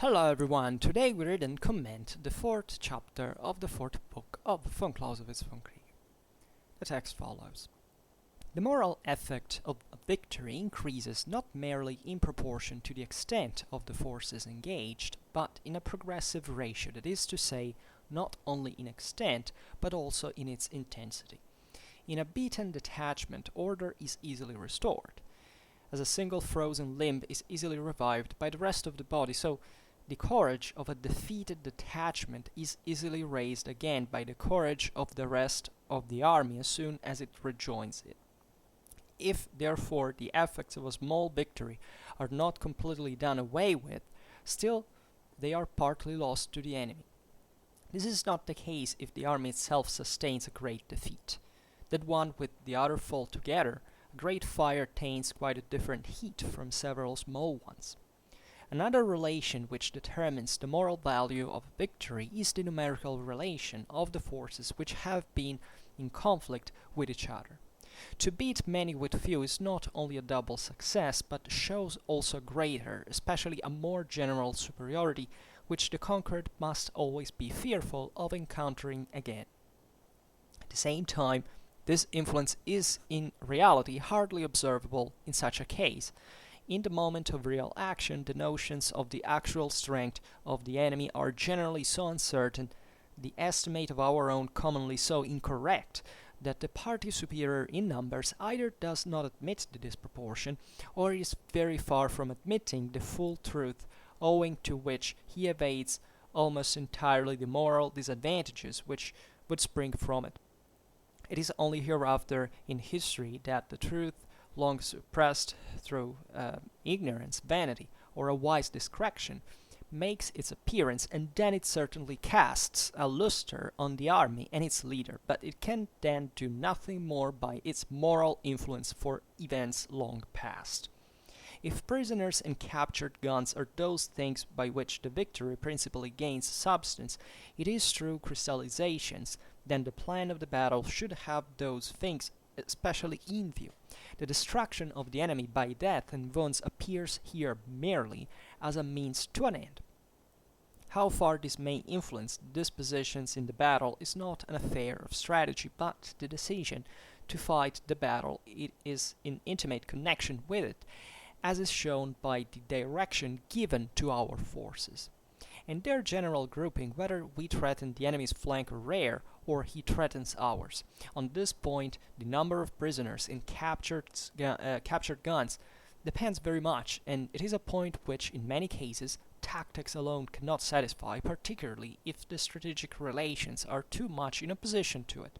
Hello everyone, today we read and comment the fourth chapter of the fourth book of von Clausewitz Vom Kriege. The text follows. The moral effect of a victory increases not merely in proportion to the extent of the forces engaged, but in a progressive ratio, that is to say, not only in extent, but also in its intensity. In a beaten detachment, order is easily restored, as a single frozen limb is easily revived by the rest of the body, so the courage of a defeated detachment is easily raised again by the courage of the rest of the army as soon as it rejoins it. If, therefore, the effects of a small victory are not completely done away with, still they are partly lost to the enemy. This is not the case if the army itself sustains a great defeat. That one with the other fall together, a great fire attains quite a different heat from several small ones. Another relation which determines the moral value of victory is the numerical relation of the forces which have been in conflict with each other. To beat many with few is not only a double success, but shows also greater, especially a more general superiority, which the conquered must always be fearful of encountering again. At the same time, this influence is in reality hardly observable in such a case. In the moment of real action, the notions of the actual strength of the enemy are generally so uncertain, the estimate of our own commonly so incorrect, that the party superior in numbers either does not admit the disproportion, or is very far from admitting the full truth, owing to which he evades almost entirely the moral disadvantages which would spring from it. It is only hereafter in history that the truth, long suppressed through ignorance, vanity, or a wise discretion, makes its appearance, and then it certainly casts a lustre on the army and its leader, but it can then do nothing more by its moral influence for events long past. If prisoners and captured guns are those things by which the victory principally gains substance, it is through crystallizations, then the plan of the battle should have those things especially in view. The destruction of the enemy by death and wounds appears here merely as a means to an end. How far this may influence the dispositions in the battle is not an affair of strategy, but the decision to fight the battle it is in intimate connection with it, as is shown by the direction given to our forces, and their general grouping, whether we threaten the enemy's flank or rear, or he threatens ours. On this point, the number of prisoners and captured guns depends very much, and it is a point which, in many cases, tactics alone cannot satisfy, particularly if the strategic relations are too much in opposition to it.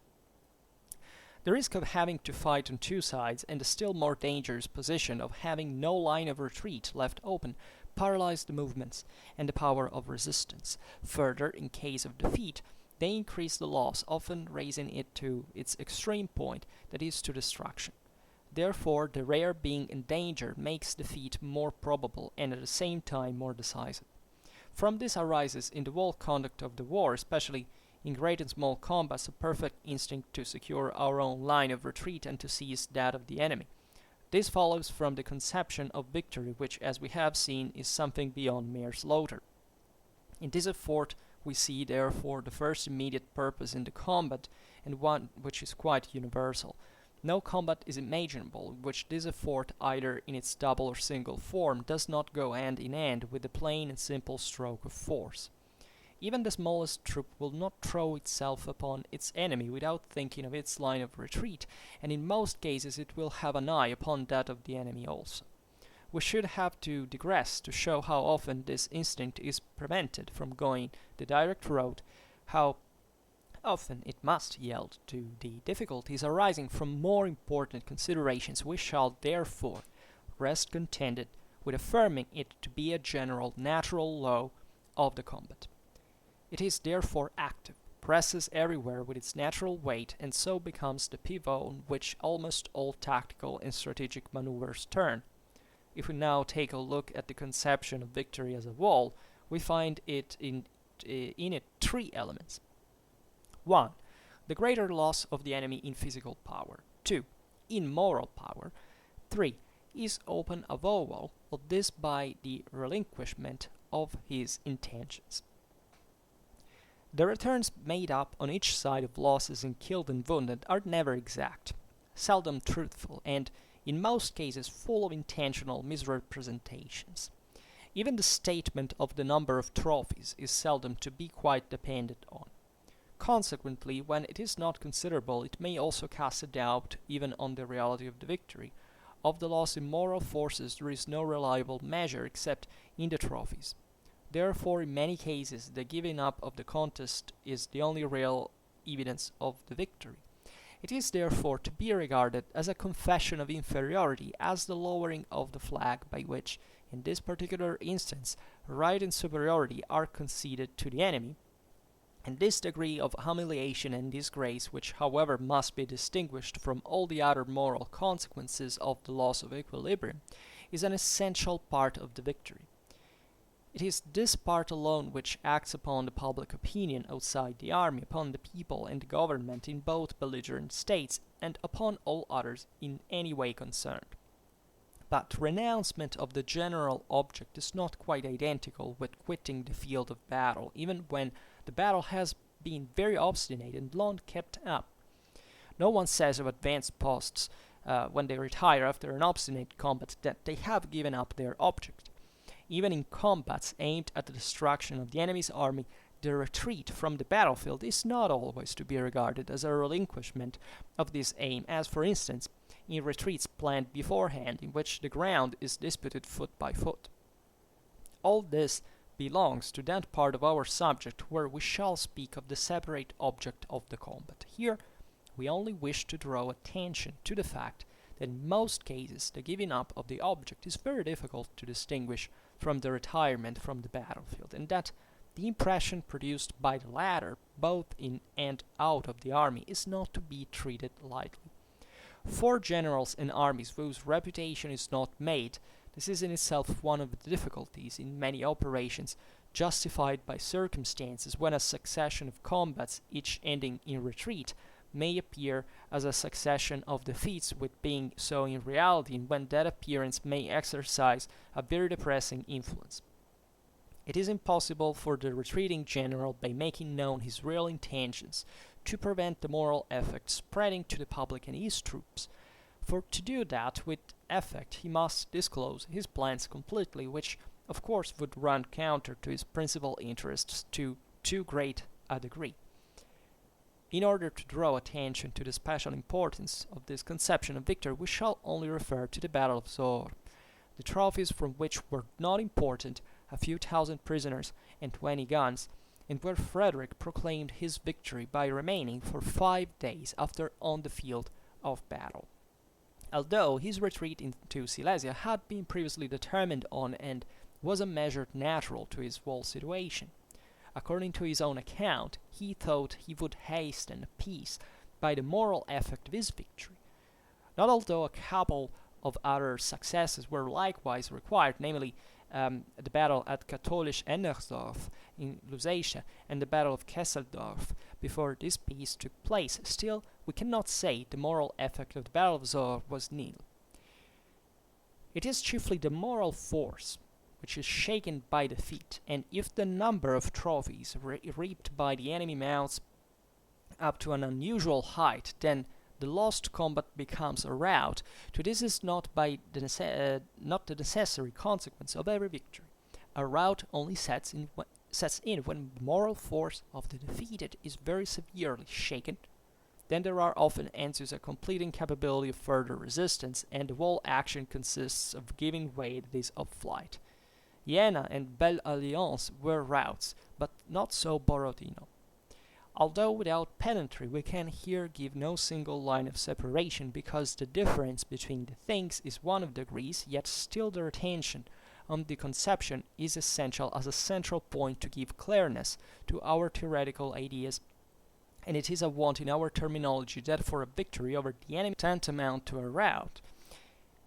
The risk of having to fight on two sides, and the still more dangerous position of having no line of retreat left open, paralyze the movements and the power of resistance. Further, in case of defeat, they increase the loss, often raising it to its extreme point, that is, to destruction. Therefore, the rear being in danger makes defeat more probable and at the same time more decisive. From this arises in the whole conduct of the war, especially in great and small combats, a perfect instinct to secure our own line of retreat and to seize that of the enemy. This follows from the conception of victory, which, as we have seen, is something beyond mere slaughter. In this effort we see, therefore, the first immediate purpose in the combat, and one which is quite universal. No combat is imaginable in which this effort, either in its double or single form, does not go hand in hand with the plain and simple stroke of force. Even the smallest troop will not throw itself upon its enemy without thinking of its line of retreat, and in most cases it will have an eye upon that of the enemy also. We should have to digress to show how often this instinct is prevented from going the direct road, how often it must yield to the difficulties arising from more important considerations. We shall therefore rest contented with affirming it to be a general natural law of the combat. It is therefore active, presses everywhere with its natural weight, and so becomes the pivot on which almost all tactical and strategic maneuvers turn. If we now take a look at the conception of victory as a whole, we find it in it three elements. 1. The greater loss of the enemy in physical power. 2. In moral power. 3. Is open avowal of this by the relinquishment of his intentions. The returns made up on each side of losses in killed and wounded are never exact, seldom truthful, and in most cases full of intentional misrepresentations. Even the statement of the number of trophies is seldom to be quite depended on. Consequently, when it is not considerable, it may also cast a doubt even on the reality of the victory. Of the loss in moral forces there is no reliable measure except in the trophies. Therefore, in many cases, the giving up of the contest is the only real evidence of the victory. It is therefore to be regarded as a confession of inferiority, as the lowering of the flag by which, in this particular instance, right and superiority are conceded to the enemy, and this degree of humiliation and disgrace, which however must be distinguished from all the other moral consequences of the loss of equilibrium, is an essential part of the victory. It is this part alone which acts upon the public opinion outside the army, upon the people and the government in both belligerent states, and upon all others in any way concerned. But renouncement of the general object is not quite identical with quitting the field of battle, even when the battle has been very obstinate and long kept up. No one says of advanced posts, when they retire after an obstinate combat, that they have given up their object. Even in combats aimed at the destruction of the enemy's army, the retreat from the battlefield is not always to be regarded as a relinquishment of this aim, as for instance in retreats planned beforehand, in which the ground is disputed foot by foot. All this belongs to that part of our subject where we shall speak of the separate object of the combat. Here we only wish to draw attention to the fact that in most cases the giving up of the object is very difficult to distinguish from the retirement from the battlefield, and that the impression produced by the latter, both in and out of the army, is not to be treated lightly. For generals and armies whose reputation is not made, this is in itself one of the difficulties in many operations, justified by circumstances when a succession of combats, each ending in retreat, may appear as a succession of defeats, with being so in reality, and when that appearance may exercise a very depressing influence. It is impossible for the retreating general, by making known his real intentions, to prevent the moral effect spreading to the public and his troops. For to do that with effect he must disclose his plans completely, which of course would run counter to his principal interests to too great a degree. In order to draw attention to the special importance of this conception of victory, we shall only refer to the Battle of Zord. The trophies from which were not important, a few thousand prisoners and 20 guns, and where Frederick proclaimed his victory by remaining for 5 days after on the field of battle. Although his retreat into Silesia had been previously determined on and was a measure natural to his whole situation. According to his own account, he thought he would hasten peace by the moral effect of his victory. Not although a couple of other successes were likewise required, namely the battle at Katholisch-Ennersdorf in Lusatia and the battle of Kesseldorf, before this peace took place, still we cannot say the moral effect of the Battle of Zord was nil. It is chiefly the moral force which is shaken by defeat, and if the number of trophies reaped by the enemy mounts up to an unusual height, then the lost combat becomes a rout. To this is not the necessary consequence of every victory. A rout only sets in when the moral force of the defeated is very severely shaken. Then there are often ensues a complete incapability of further resistance, and the whole action consists of giving way to this of flight. Jena and Belle Alliance were routs, but not so Borodino. Although without pedantry, we can here give no single line of separation, because the difference between the things is one of degrees, yet still the retention on the conception is essential as a central point to give clearness to our theoretical ideas, and it is a want in our terminology that for a victory over the enemy tantamount to a rout,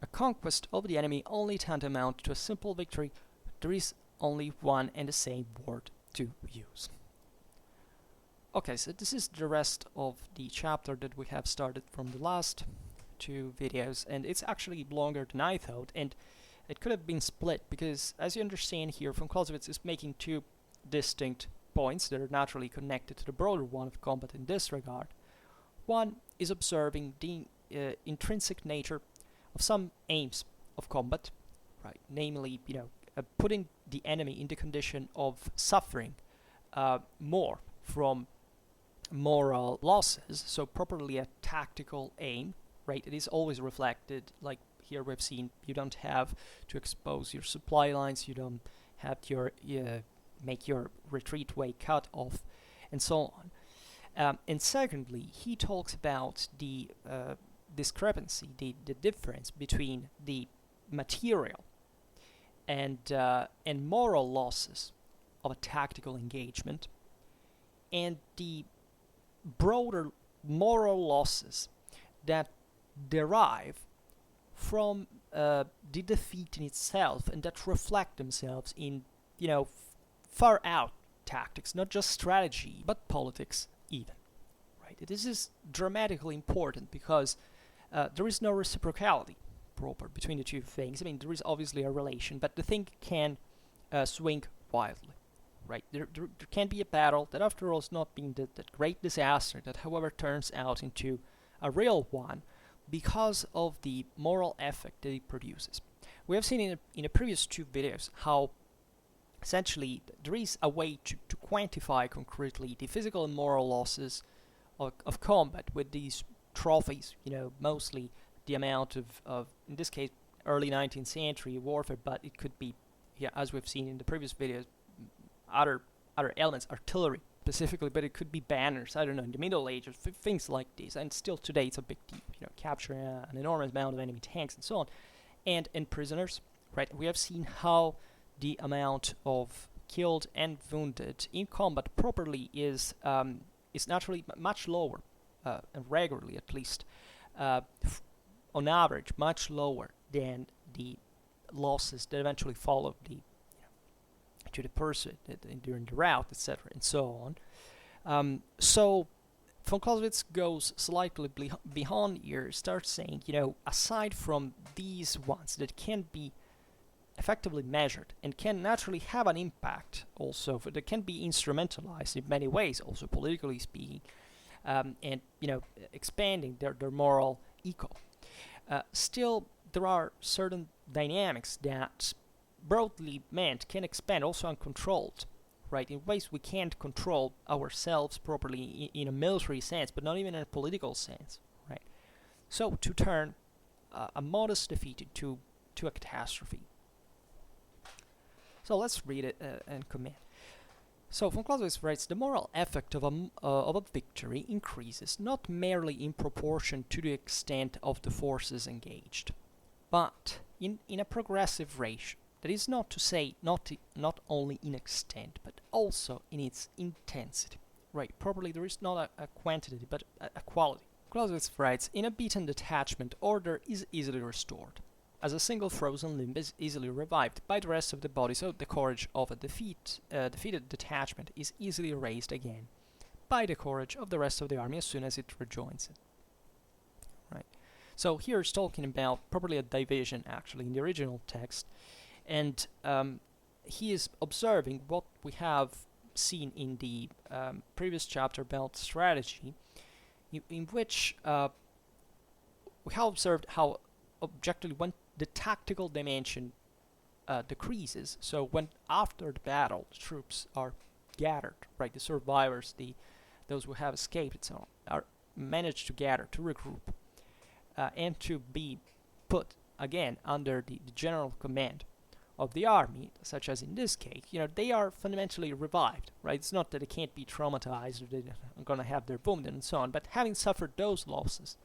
a conquest of the enemy only tantamount to a simple victory, there is only one and the same word to use. Okay, so this is the rest of the chapter that we have started from the last 2 videos, and it's actually longer than I thought, and it could have been split, because as you understand here, von Clausewitz is making two distinct points that are naturally connected to the broader one of combat in this regard. One is observing the intrinsic nature of some aims of combat, right? Namely, putting the enemy in the condition of suffering more from moral losses, so properly a tactical aim, right? It is always reflected, like here we've seen, you don't have to expose your supply lines, you don't have to make your retreat way cut off, and so on. And secondly, he talks about the discrepancy, the difference between the material and moral losses of a tactical engagement and the broader moral losses that derive from the defeat in itself, and that reflect themselves in far out tactics, not just strategy but politics even, right? This is dramatically important because there is no reciprocality proper between the two things. I mean, there is obviously a relation, but the thing can swing wildly, right? There can be a battle that after all is not being that great disaster that however turns out into a real one because of the moral effect that it produces. We have seen in the previous two videos how essentially there is a way to quantify concretely the physical and moral losses of combat with these trophies, mostly the amount of in this case early 19th century warfare, but it could be, as we've seen in the previous videos, other elements, artillery specifically, but it could be banners, I don't know, in the Middle Ages, things like this, and still today it's a big deal, capturing an enormous amount of enemy tanks and so on, and prisoners, right? We have seen how the amount of killed and wounded in combat properly is naturally much lower, and regularly at least, on average, much lower than the losses that eventually follow to the person during the rout, etc., and so on. So von Clausewitz goes slightly beyond here, starts saying, aside from these ones that can be effectively measured and can naturally have an impact also, that can be instrumentalized in many ways, also politically speaking, and expanding their moral echo. Still, there are certain dynamics that broadly meant can expand also uncontrolled, right, in ways we can't control ourselves properly in a military sense, but not even in a political sense, right? So to turn a modest defeat into a catastrophe. So let's read it and comment. So von Clausewitz writes, the moral effect of a victory increases not merely in proportion to the extent of the forces engaged, but in a progressive ratio. That is not to say not only in extent, but also in its intensity. Right, properly there is not a quantity, but a quality. Clausewitz writes, in a beaten detachment, order is easily restored, as a single frozen limb is easily revived by the rest of the body, so the courage of a defeated detachment is easily raised again by the courage of the rest of the army as soon as it rejoins it. Right. So here it's talking about probably a division, actually, in the original text, and he is observing what we have seen in the previous chapter about strategy, in which we have observed how objectively when the tactical dimension decreases, so when after the battle the troops are gathered, right, the survivors, those who have escaped and so on, are managed to gather, to regroup, and to be put again under the general command of the army, such as in this case, they are fundamentally revived, right? It's not that they can't be traumatized or they're going to have their wounded and so on, but having suffered those losses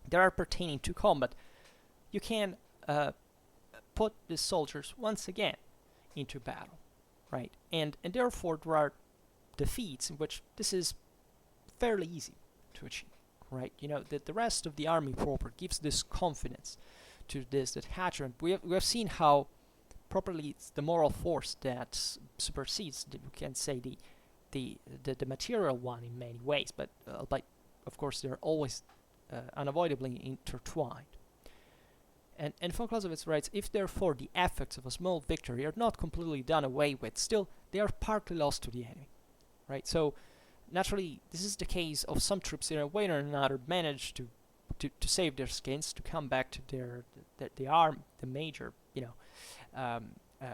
that are pertaining to combat, you can put the soldiers once again into battle, right? And therefore there are defeats in which this is fairly easy to achieve, right? That the rest of the army proper gives this confidence to this detachment. We have seen how properly it's the moral force that supersedes, we can say, the material one in many ways, but of course they're always unavoidably intertwined. And von Clausewitz writes, if therefore the effects of a small victory are not completely done away with, still they are partly lost to the enemy, right? So naturally, this is the case of some troops in a way or another manage to save their skins, to come back to the major,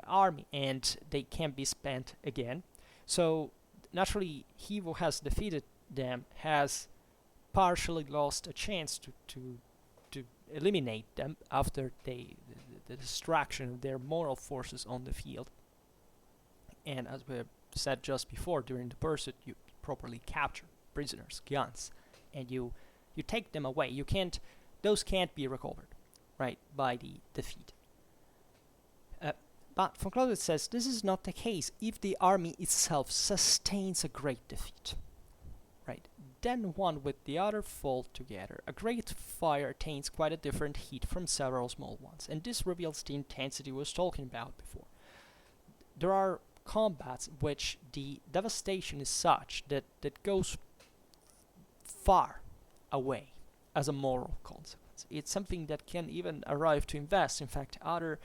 army, and they can be spent again. So naturally, he who has defeated them has partially lost a chance to eliminate them after the distraction of their moral forces on the field. And as we said just before, during the pursuit, you properly capture prisoners, guns, and you take them away. Those can't be recovered, right, by the defeat. But von Clausewitz says this is not the case if the army itself sustains a great defeat, right? Then one with the other fall together. A great fire attains quite a different heat from several small ones, and this reveals the intensity we was talking about before. There are combats in which the devastation is such that goes far away as a moral consequence. It's something that can even arrive to invest. In fact, other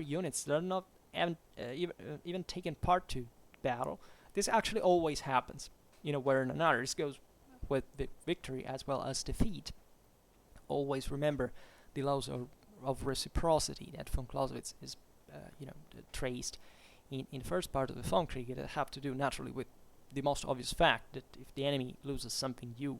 units that are not even taken part to battle, this actually always happens, where in another. This goes with the victory as well as defeat. Always remember the laws of reciprocity that von Clausewitz is traced in the first part of the Vom Kriege, that have to do naturally with the most obvious fact that if the enemy loses something, you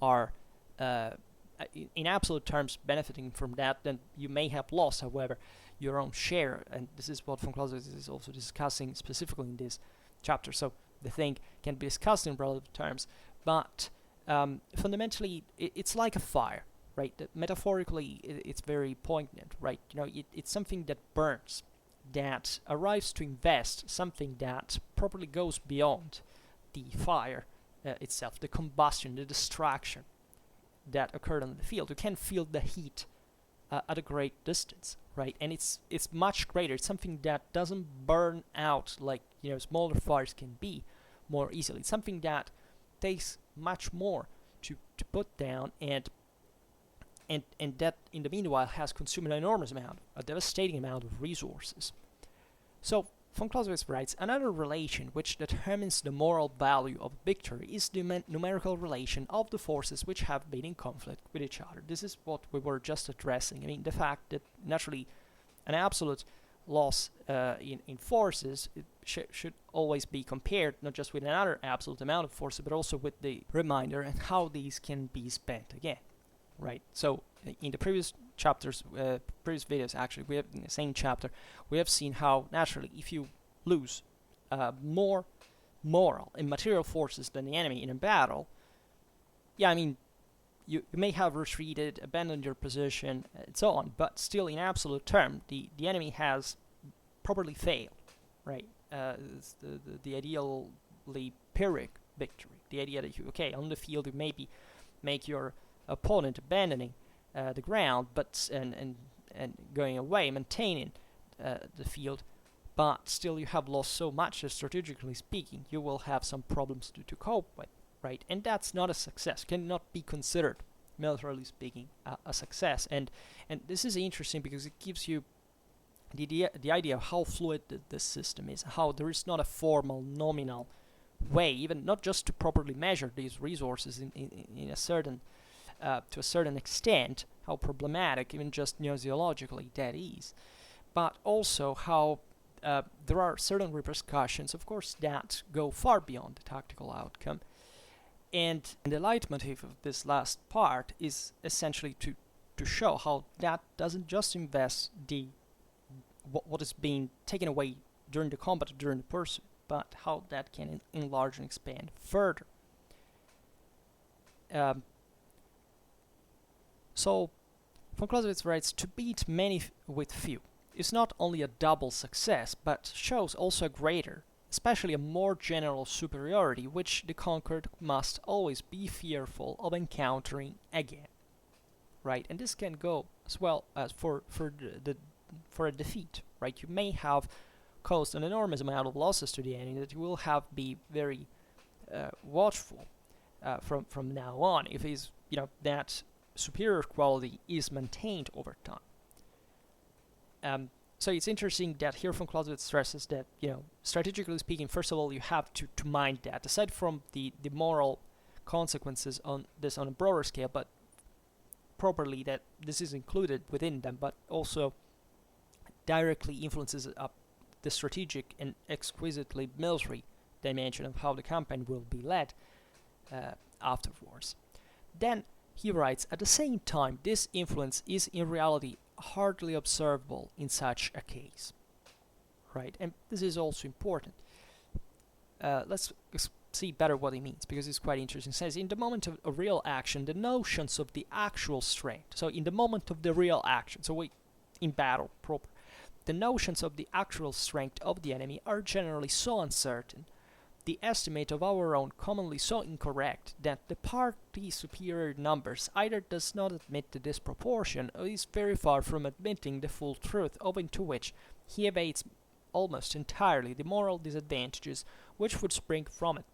are in absolute terms benefiting from that. Then you may have lost, however, your own share, and this is what von Clausewitz is also discussing specifically in this chapter. So the thing can be discussed in relative terms, but fundamentally it's like a fire, right? Metaphorically, it's very poignant, right? It's something that burns, that arrives to invest, something that properly goes beyond the fire itself, the combustion, the distraction that occurred on the field. You can feel the heat at a great distance, right? And it's much greater. It's something that doesn't burn out like smaller fires can be more easily. It's something that takes much more to put down, and that in the meanwhile has consumed an enormous amount, a devastating amount of resources. So von Clausewitz writes, another relation which determines the moral value of victory is the numerical relation of the forces which have been in conflict with each other. This is what we were just addressing. I mean, the fact that naturally an absolute loss in forces should always be compared not just with another absolute amount of forces, but also with the remainder and how these can be spent again, right? So in the previous chapters, previous videos actually, we have in the same chapter, we have seen how naturally if you lose more moral and material forces than the enemy in a battle, yeah, I mean, you may have retreated, abandoned your position, and so on, but still in absolute term, the enemy has properly failed, right? It's the ideally Pyrrhic victory, the idea that on the field you maybe make your opponent abandoning the ground, but and going away, maintaining the field, but still you have lost so much that strategically speaking, you will have some problems to cope with. Right, and that's not a success, cannot be considered, militarily speaking, a success. And this is interesting because it gives you the idea of how fluid the system is, how there is not a formal, nominal way, even not just to properly measure these resources in a certain, to a certain extent, how problematic, even just zoologically, that is, but also how there are certain repercussions, of course, that go far beyond the tactical outcome. And the leitmotif of this last part is essentially to show how that doesn't just invest what is being taken away during the combat, during the pursuit, but how that can enlarge and expand further. So, von Clausewitz writes, to beat many with few is not only a double success, but shows also a greater, especially a more general superiority which the conquered must always be fearful of encountering again, right? And this can go as well as for a defeat, right? You may have caused an enormous amount of losses to the enemy that you will have be very watchful from now on if that superior quality is maintained over time. So it's interesting that here von Clausewitz stresses that, strategically speaking, first of all, you have to mind that, aside from the moral consequences on this on a broader scale, but properly that this is included within them, but also directly influences the strategic and exquisitely military dimension of how the campaign will be led afterwards. Then he writes, at the same time, this influence is in reality hardly observable in such a case, right? And this is also important. Let's see better what he means, because it's quite interesting. It says, in the moment of real action, the notions of the actual strength, so in the moment of the real action, in battle proper, the notions of the actual strength of the enemy are generally so uncertain, the estimate of our own commonly so incorrect, that the party superior numbers either does not admit the disproportion or is very far from admitting the full truth, owing to which he evades almost entirely the moral disadvantages which would spring from it.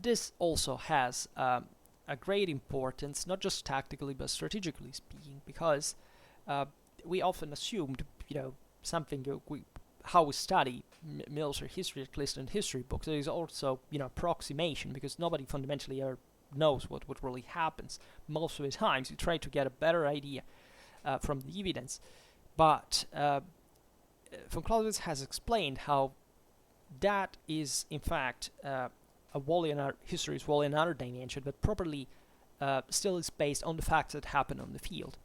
This also has a great importance, not just tactically but strategically speaking, because we often assumed, something how we study military history, at least in history books. There is also, approximation, because nobody fundamentally ever knows what really happens. Most of the times, you try to get a better idea from the evidence. But von Clausewitz has explained how that is, in fact, history is wholly another dimension, but properly still is based on the facts that happen on the field.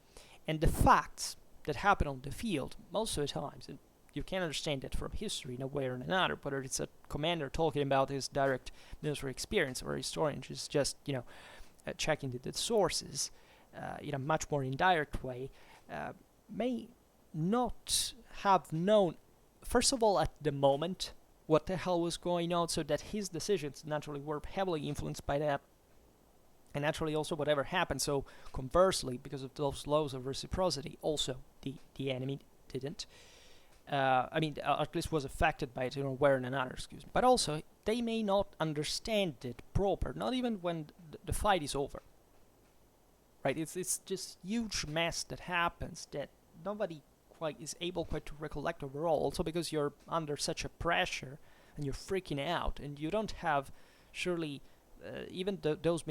And the facts that happen on the field, most of the times, and you can understand that from history in a way or another, whether it's a commander talking about his direct military experience or a historian just checking the sources in a much more indirect way, may not have known, first of all, at the moment, what the hell was going on, so that his decisions naturally were heavily influenced by that, and naturally also whatever happened. So conversely, because of those laws of reciprocity, also the enemy didn't. At least was affected by it in one way or another, But also, they may not understand it proper, not even when the fight is over. Right? It's just huge mess that happens that nobody quite is able to recollect overall. Also because you're under such a pressure and you're freaking out, and you don't have surely even those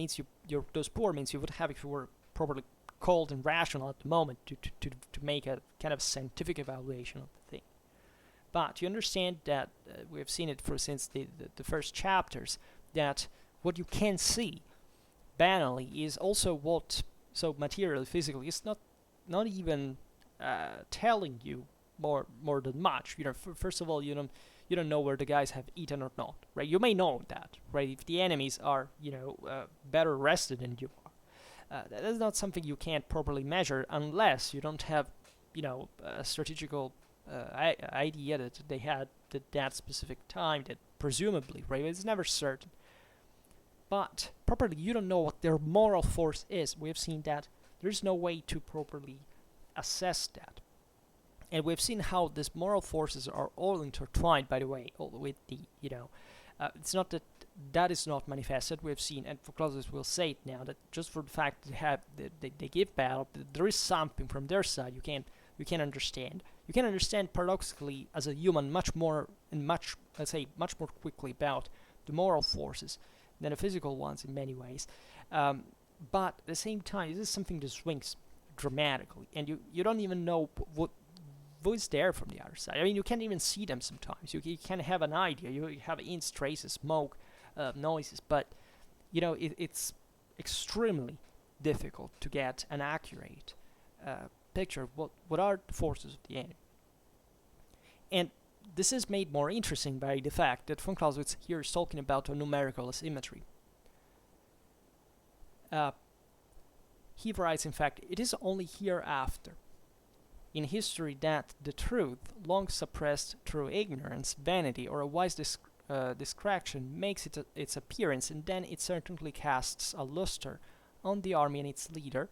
poor means you would have if you were properly cold and rational at the moment to make a kind of scientific evaluation of the thing. But you understand that we have seen it since the first chapters, that what you can see banally is also what, so materially, physically, it's not even telling you more than much. First of all, you don't know where the guys have eaten or not, right? You may know that, right? If the enemies are, better rested than you are. That's not something you can't properly measure unless you don't have, a strategical idea that they had at that specific time, that presumably, right? It's never certain. But properly, you don't know what their moral force is. We have seen that there's no way to properly assess that. And we've seen how these moral forces are all intertwined, by the way, with the, it's not that is not manifested. We've seen, and von Clausewitz will say it now, that just for the fact that they give battle, there is something from their side you can understand. You can understand paradoxically as a human much more quickly about the moral forces than the physical ones in many ways. But at the same time, this is something that swings dramatically, and you don't even know what is there from the other side. You can't even see them sometimes. You can have an idea. You have hints, traces, smoke, noises, but it's extremely difficult to get an accurate picture of what are the forces of the enemy. And this is made more interesting by the fact that von Clausewitz here is talking about a numerical asymmetry. He writes, in fact, it is only hereafter in history that the truth, long suppressed through ignorance, vanity, or a wise discretion, makes its appearance, and then it certainly casts a luster on the army and its leader,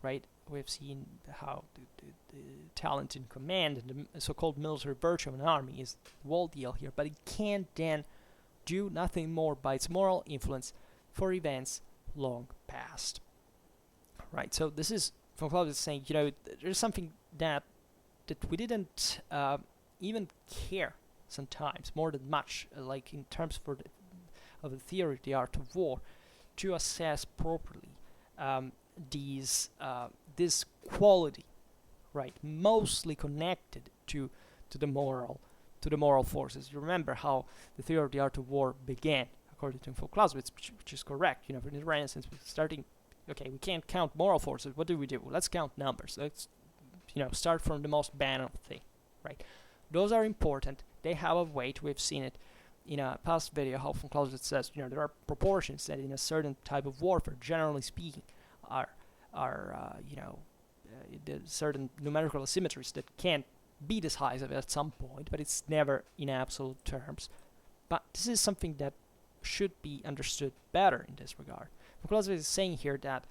right? We've seen how the talent in command and the so-called military virtue of an army is the whole deal here, but it can then do nothing more by its moral influence for events long past. Right, so this is Von Clausewitz is saying, there's something that we didn't even care sometimes more than much, like in terms of the theory of the art of war, to assess properly this quality, right? Mostly connected to the moral forces. You remember how the theory of the art of war began, according to von Clausewitz, which is correct. In the Renaissance, we're starting. Okay, we can't count moral forces. What do? Let's count numbers. Let's start from the most banal thing, right? Those are important. They have a weight. We've seen it in a past video how von Clausewitz says, there are proportions that in a certain type of warfare, generally speaking, are the certain numerical asymmetries that can't be decisive at some point, but it's never in absolute terms. But this is something that should be understood better in this regard. Von Clausewitz is saying here that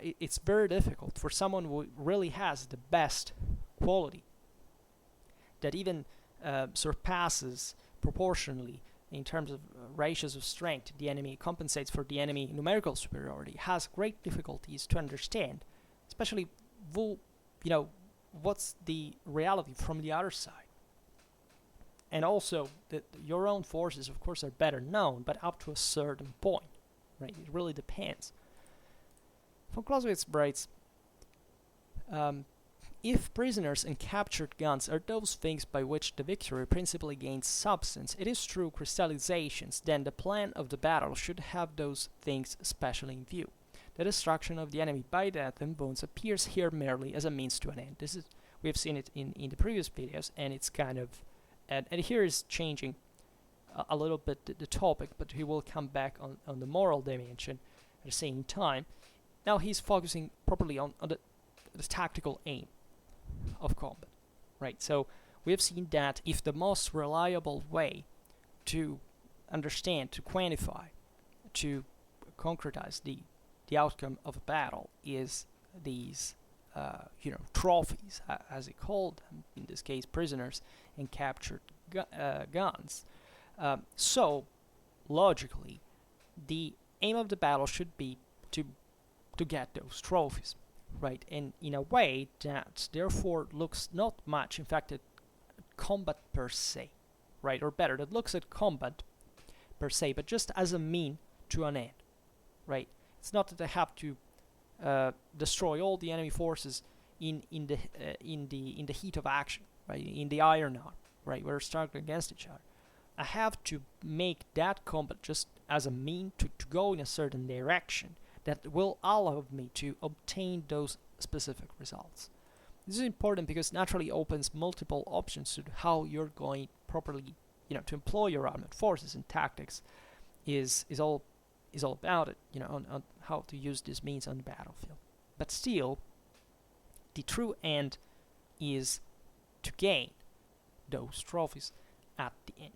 it's very difficult for someone who really has the best quality, that even surpasses proportionally in terms of ratios of strength the enemy, compensates for the enemy numerical superiority, has great difficulties to understand, especially what's the reality from the other side. And also that your own forces, of course, are better known, but up to a certain point, right? It really depends. Von Clausewitz writes, if prisoners and captured guns are those things by which the victory principally gains substance, it is true crystallizations, then the plan of the battle should have those things specially in view. The destruction of the enemy by death and wounds appears here merely as a means to an end. We have seen it in the previous videos, and it's kind of, and here is changing a little bit the topic, but he will come back on the moral dimension at the same time. Now he's focusing properly on the tactical aim of combat, right? So we have seen that if the most reliable way to understand, to quantify, to concretize the outcome of a battle is these trophies, as he called them, in this case prisoners and captured guns. So logically, the aim of the battle should be to get those trophies, right? And in a way that therefore looks not much, in fact, at combat per se, right? Or better, that looks at combat per se, but just as a mean to an end, right? It's not that they have to destroy all the enemy forces in the heat of action, right? In the iron arm, right? We're struggling against each other. I have to make that combat just as a mean to go in a certain direction that will allow me to obtain those specific results. This is important because naturally opens multiple options to how you're going properly, to employ your armored forces, and tactics is all about it, on how to use these means on the battlefield. But still, the true end is to gain those trophies at the end.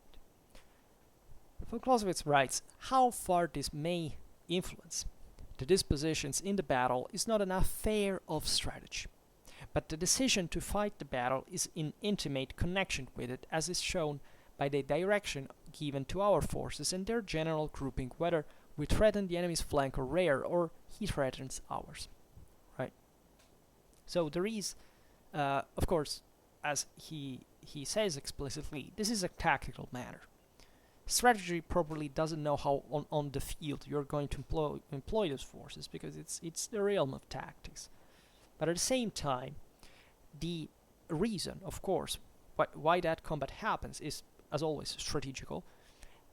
Von Clausewitz writes, how far this may influence the dispositions in the battle is not an affair of strategy, but the decision to fight the battle is in intimate connection with it, as is shown by the direction given to our forces and their general grouping, whether we threaten the enemy's flank or rear, or he threatens ours, right? So there is, of course, as he says explicitly, this is a tactical matter. Strategy probably doesn't know how on the field you're going to employ those forces, because it's the realm of tactics. But at the same time, the reason, of course, why that combat happens is, as always, strategical,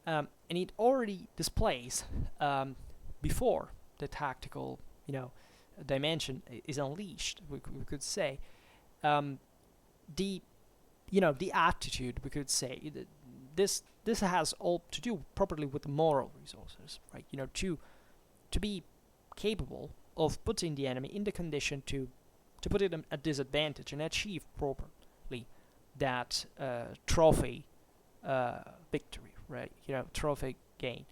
and it already displays before the tactical, dimension is unleashed. We could say the attitude. We could say this has all to do properly with the moral resources, right? To be capable of putting the enemy in the condition to put it at disadvantage and achieve properly that trophy victory, right? Trophy gain.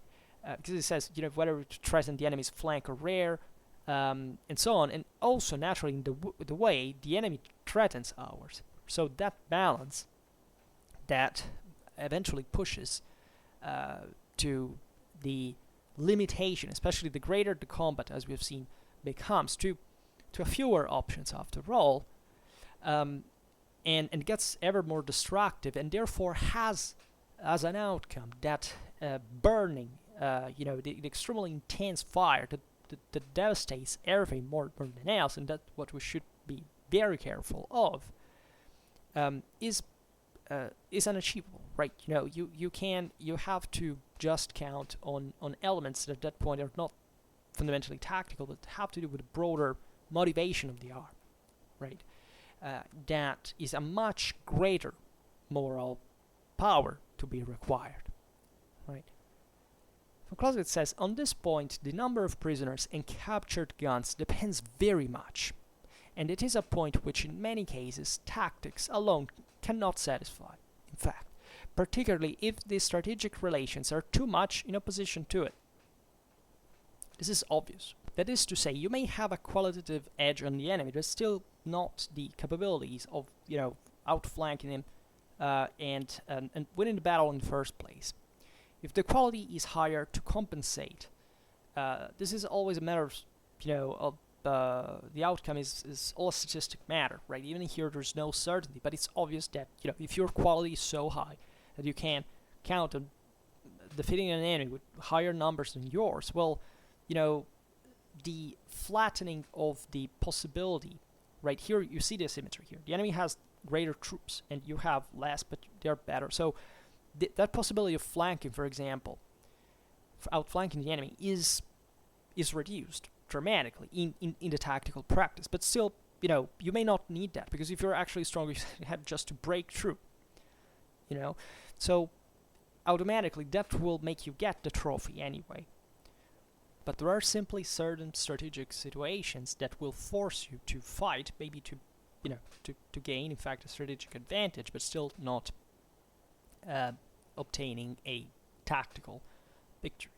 Because it says, whether to threaten the enemy's flank or rear, and so on, and also naturally in the way the enemy threatens ours. So that balance that eventually pushes to the limitation, especially the greater the combat, as we have seen, becomes to to fewer options after all, and gets ever more destructive, and therefore has as an outcome that burning, the extremely intense fire that devastates everything more than else, and that's what we should be very careful of, is unachievable, right? You have to just count on elements that at that point are not fundamentally tactical, but have to do with the broader motivation of the arm, right? That is a much greater moral power to be required, right? So Clausewitz says, on this point, the number of prisoners and captured guns depends very much, and it is a point which in many cases tactics alone cannot satisfy. In fact, particularly if the strategic relations are too much in opposition to it. This is obvious. That is to say, you may have a qualitative edge on the enemy, but still not the capabilities of, outflanking him and winning the battle in the first place. If the quality is higher to compensate, this is always a matter of, the outcome is all a statistic matter, right? Even here there's no certainty, but it's obvious that, if your quality is so high that you can count on defeating an enemy with higher numbers than yours, well, the flattening of the possibility, right here, you see the asymmetry here. The enemy has greater troops, and you have less, but they're better. So that possibility of flanking, for example, outflanking the enemy is reduced dramatically in the tactical practice. But still, you may not need that, because if you're actually stronger, you have just to break through. So automatically that will make you get the trophy anyway. But there are simply certain strategic situations that will force you to fight, maybe to gain, in fact, a strategic advantage, but still not obtaining a tactical victory.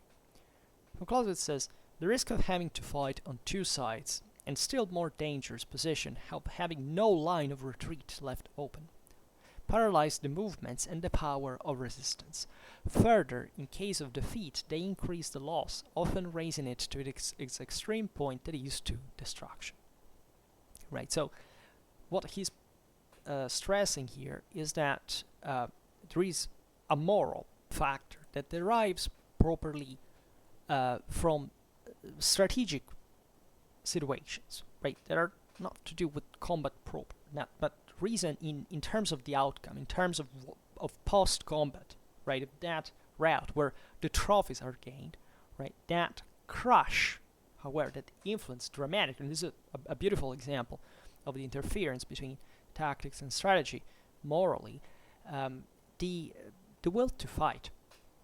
So Clausewitz says, the risk of having to fight on two sides, and still more dangerous position, having no line of retreat left open, paralyze the movements and the power of resistance. Further, in case of defeat, they increase the loss, often raising it to its extreme point, that is to destruction. Right, so what he's stressing here is that there is a moral factor that derives properly from strategic situations, right, that are not to do with combat proper, but reason in terms of the outcome, in terms of post-combat, right, of that route where the trophies are gained, right, that crush, however, that influence dramatically, and this is a beautiful example of the interference between tactics and strategy morally, the will to fight,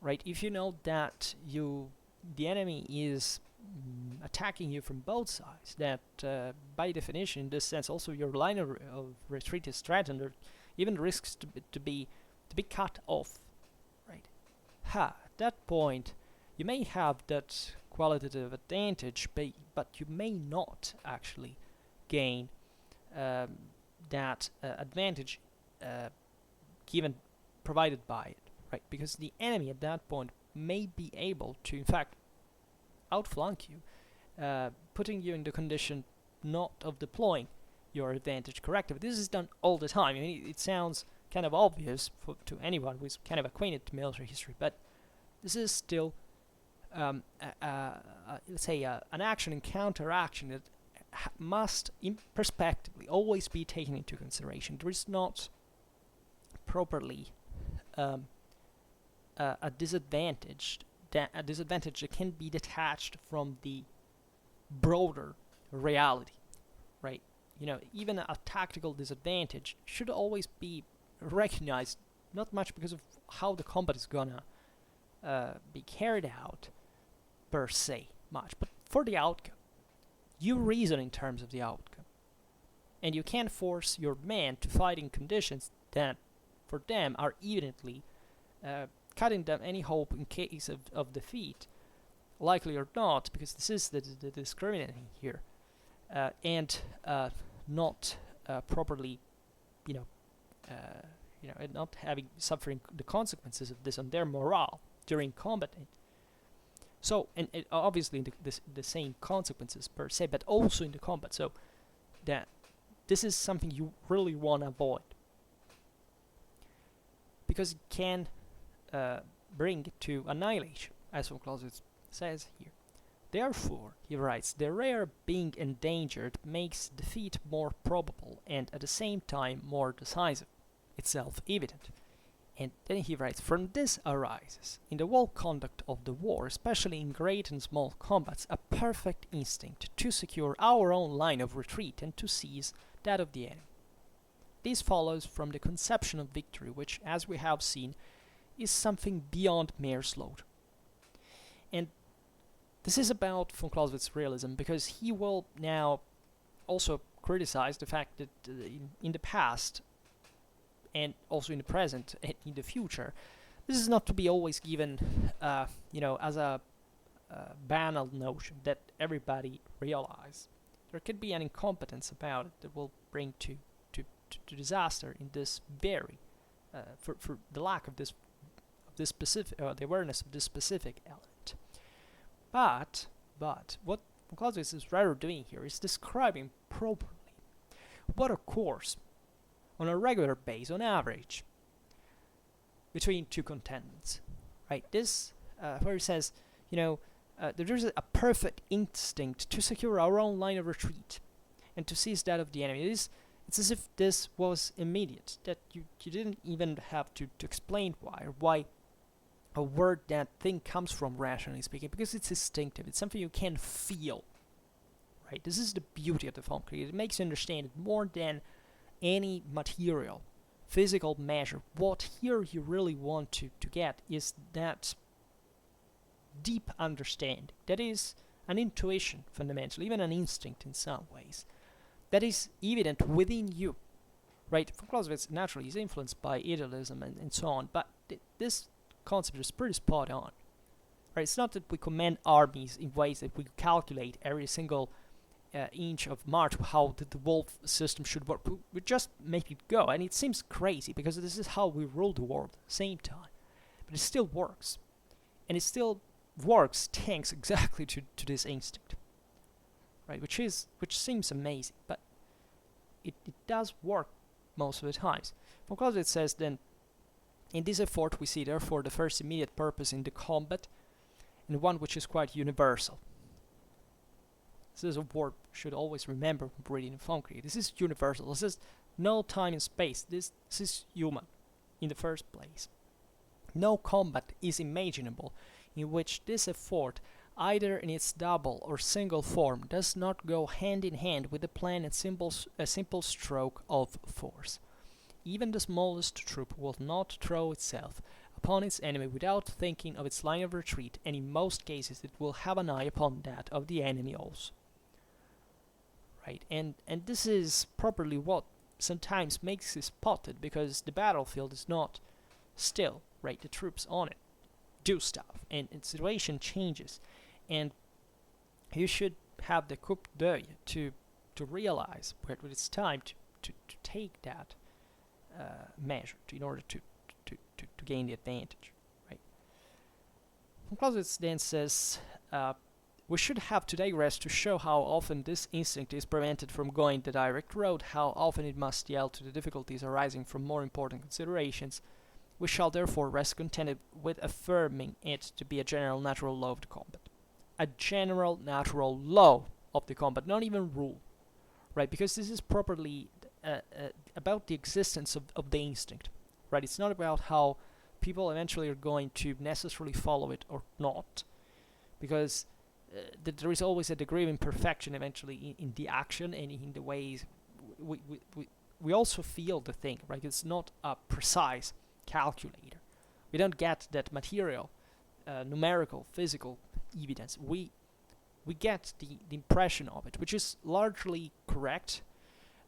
right? If you know that the enemy is attacking you from both sides, that by definition, in this sense, also your line of retreat is threatened, or even risks to be cut off, right? At that point, you may have that qualitative advantage, but you may not actually gain that advantage provided by it, right? Because the enemy at that point may be able to, in fact, outflank you, putting you in the condition not of deploying your advantage correctly. But this is done all the time. I mean, it sounds kind of obvious to anyone who is kind of acquainted to military history, but this is still, let's say, an action and counteraction that must, prospectively, always be taken into consideration. There is not properly a disadvantage that can be detached from the broader reality, right? Even a tactical disadvantage should always be recognized, not much because of how the combat is gonna be carried out per se much, but for the outcome. You reason in terms of the outcome, and you can't force your men to fight in conditions that for them are evidently cutting them any hope in case of defeat, likely or not, because this is the discriminating here, and not properly, and not suffering the consequences of this on their morale during combat. So, and obviously the same consequences per se, but also in the combat. So, that this is something you really want to avoid, because it can bring to annihilation, as von Clausewitz says here. Therefore, he writes, the rare being endangered makes defeat more probable and at the same time more decisive. It's self-evident. And then he writes, from this arises, in the whole conduct of the war, especially in great and small combats, a perfect instinct to secure our own line of retreat and to seize that of the enemy. This follows from the conception of victory, which, as we have seen, is something beyond mere slaughter. And this is about von Clausewitz's realism, because he will now also criticize the fact that in the past, and also in the present and in the future, this is not to be always given, as a banal notion that everybody realizes. There could be an incompetence about it that will bring to disaster in this very, for the lack of this specific, the awareness of this specific element. But what Clausewitz is rather doing here is describing properly what occurs on a regular base, on average, between two contenders, right? This, where he says, there's a perfect instinct to secure our own line of retreat and to seize that of the enemy. It's as if this was immediate, that you didn't even have to explain why a word, that thing comes from, rationally speaking, because it's instinctive. It's something you can feel, right? This is the beauty of the Vom Kriege. It makes you understand it more than any material, physical measure. What here you really want to get is that deep understanding. That is an intuition, fundamentally, even an instinct in some ways, that is evident within you, right? Von Clausewitz naturally is influenced by idealism and so on, but this concept is pretty spot on, right? It's not that we command armies in ways that we calculate every single inch of march, how the wolf system should work. We just make it go, and it seems crazy because this is how we rule the world at the same time, but it still works, and it still works thanks exactly to this instinct, right? Which seems amazing, but it does work most of the times. Von Clausewitz says then, in this effort we see therefore the first immediate purpose in the combat, and one which is quite universal. This is a word you should always remember when reading the Vom Kriege. This is universal. This is no time and space. This is human in the first place. No combat is imaginable in which this effort, either in its double or single form, does not go hand in hand with a plan and a simple stroke of force. Even the smallest troop will not throw itself upon its enemy without thinking of its line of retreat, and in most cases it will have an eye upon that of the enemy also. Right? And this is properly what sometimes makes it spotted, because the battlefield is not still, right? The troops on it do stuff, and the situation changes, and you should have the coup d'oeil to realize when it's time to take that measure in order to gain the advantage, right? Clausewitz then says, we should have to digress to show how often this instinct is prevented from going the direct road, how often it must yield to the difficulties arising from more important considerations. We shall therefore rest contented with affirming it to be a general natural law of the combat. A general natural law of the combat, not even rule, right? Because this is properly about the existence of the instinct, right? It's not about how people eventually are going to necessarily follow it or not, because there is always a degree of imperfection eventually in the action and in the ways we also feel the thing, right? It's not a precise calculator. We don't get that material, numerical, physical evidence. We get the impression of it, which is largely correct,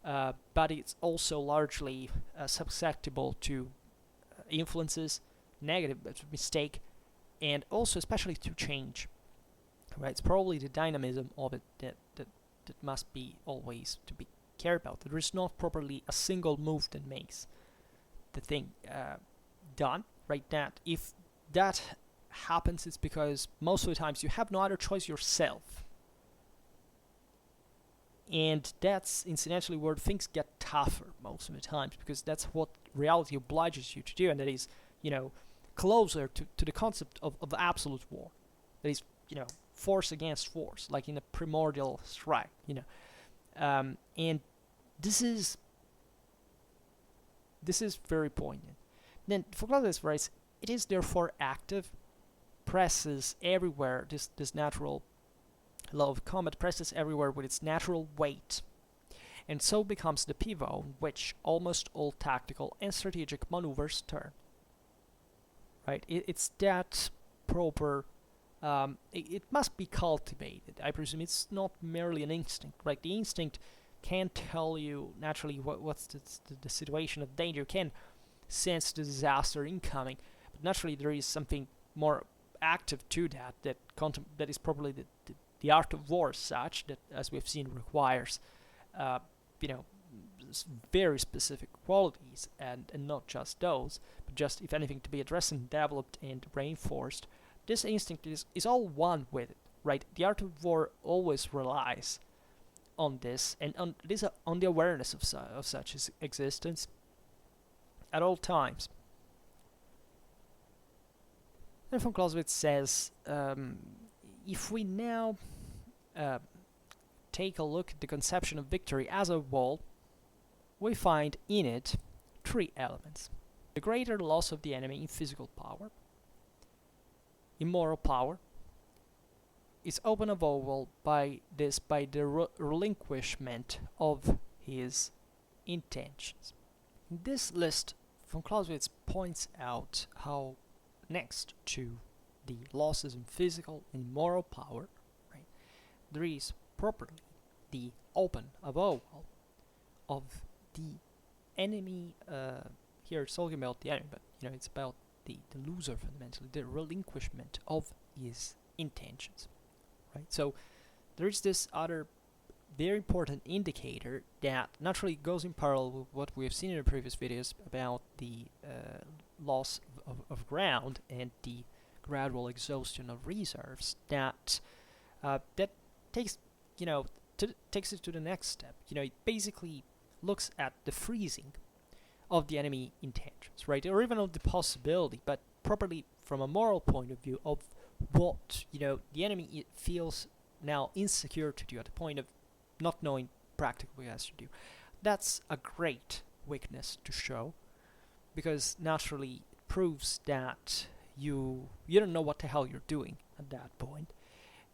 but it's also largely susceptible to influences, negative mistake, and also especially to change. Right, it's probably the dynamism of it that must be always to be cared about. There is not properly a single move that makes the thing done. Right, that if that happens, it's because most of the times you have no other choice yourself And that's incidentally where things get tougher most of the times, because that's what reality obliges you to do, and that is, closer to the concept of absolute war. That is, force against force, like in a primordial strike, and this is very poignant. Then for Clausewitz writes, it is therefore active, presses everywhere, this natural law of combat presses everywhere with its natural weight, and so becomes the pivot on which almost all tactical and strategic maneuvers turn. Right? It's that proper. It must be cultivated. I presume it's not merely an instinct. Right? The instinct can tell you naturally what's the situation of danger. Can sense the disaster incoming, but naturally there is something more active to that is probably the art of war, such that, as we've seen, requires very specific qualities, and not just those, but just, if anything, to be addressed and developed and reinforced. This instinct is all one with it, right? The art of war always relies on this, and on the awareness of such existence at all times. And von Clausewitz says, if we now take a look at the conception of victory as a whole, we find in it three elements: the greater loss of the enemy in physical power, in moral power, is open avowal by the relinquishment of his intentions. In this list, von Clausewitz points out how, next to the losses in physical and moral power, right, there is properly the open avowal of the enemy. Here it's talking about the enemy, but it's about the loser fundamentally, the relinquishment of his intentions, right? So there is this other very important indicator that naturally goes in parallel with what we have seen in the previous videos about the loss of ground and the gradual exhaustion of reserves, that takes takes it to the next step. It basically looks at the freezing of the enemy intentions, right? Or even of the possibility, but properly from a moral point of view, of what the enemy feels now insecure to do, at the point of not knowing practically what he has to do. That's a great weakness to show, because naturally it proves that you don't know what the hell you're doing at that point.